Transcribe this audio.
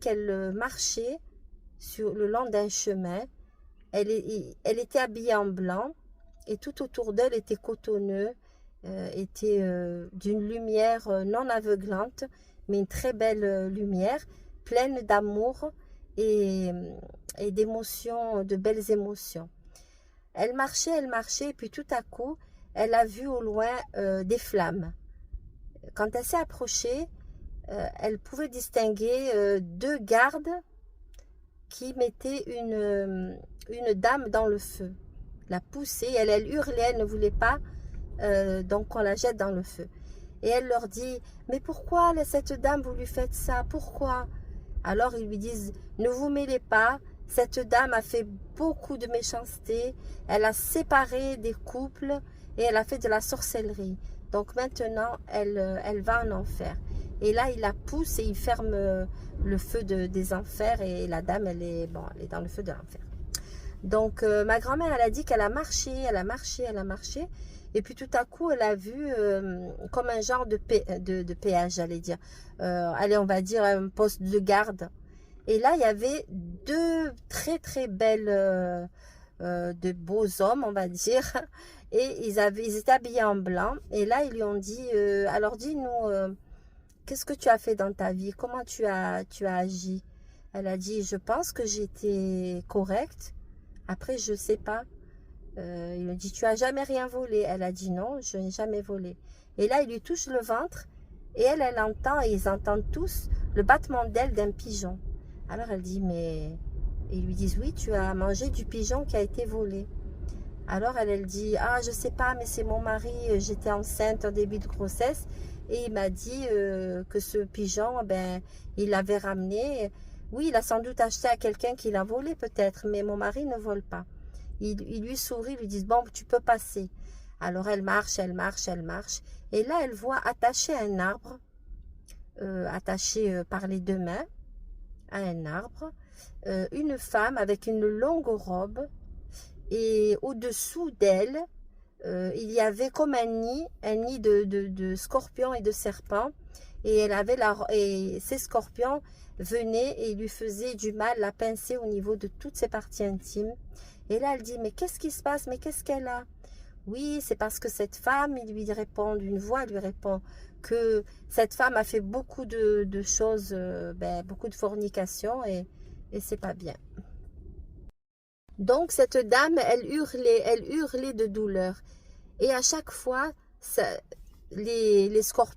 qu'elle marchait sur le long d'un chemin. Elle était habillée en blanc et tout autour d'elle était cotonneux, était d'une lumière non aveuglante, mais une très belle lumière, pleine d'amour et d'émotions, de belles émotions. Elle marchait, et puis tout à coup, elle a vu au loin des flammes. Quand elle s'est approchée, elle pouvait distinguer deux gardes qui mettaient une dame dans le feu. La poussée, elle hurlait, elle ne voulait pas donc qu'on la jette dans le feu. Et elle leur dit, mais pourquoi cette dame vous lui faites ça? Pourquoi? Alors ils lui disent, ne vous mêlez pas, cette dame a fait beaucoup de méchanceté, elle a séparé des couples et elle a fait de la sorcellerie. Donc maintenant, elle va en enfer. Et là, il la pousse et il ferme le feu des enfers et la dame, elle est dans le feu de l'enfer. Donc ma grand-mère, elle a dit qu'elle a marché, elle a marché, elle a marché. Et puis tout à coup, elle a vu comme un genre de péage, j'allais dire. Allez, on va dire un poste de garde. Et là, il y avait deux très très belles, de beaux hommes, on va dire. Et ils étaient habillés en blanc. Et là, ils lui ont dit, alors dis-nous, qu'est-ce que tu as fait dans ta vie? Comment tu as agi? Elle a dit, je pense que j'étais correcte. Après, je ne sais pas. Il lui dit, tu as jamais rien volé? Elle a dit, non, je n'ai jamais volé. Et là, il lui touche le ventre. Et elle entend, et ils entendent tous, le battement d'ailes d'un pigeon. Alors elle dit, mais... Ils lui disent, oui, tu as mangé du pigeon qui a été volé. Alors elle dit, ah, je sais pas, mais c'est mon mari, j'étais enceinte en début de grossesse. Et il m'a dit que ce pigeon, ben, il l'avait ramené. Oui, il a sans doute acheté à quelqu'un qui l'a volé peut-être, mais mon mari ne vole pas. Il lui sourit, lui dit, bon, tu peux passer. Alors elle marche, elle marche, elle marche. Et là, elle voit attaché à un arbre, attaché par les deux mains à un arbre, une femme avec une longue robe. Et au-dessous d'elle, il y avait comme un nid de scorpions et de serpents. Et et ces scorpions venaient et lui faisaient du mal, la pincer au niveau de toutes ses parties intimes. Et là, elle dit, mais qu'est-ce qui se passe? Mais qu'est-ce qu'elle a? Oui, c'est parce que cette femme, une voix lui répond que cette femme a fait beaucoup de choses, beaucoup de fornication et c'est pas bien. Donc cette dame, elle hurlait de douleur. Et à chaque fois, les scorpions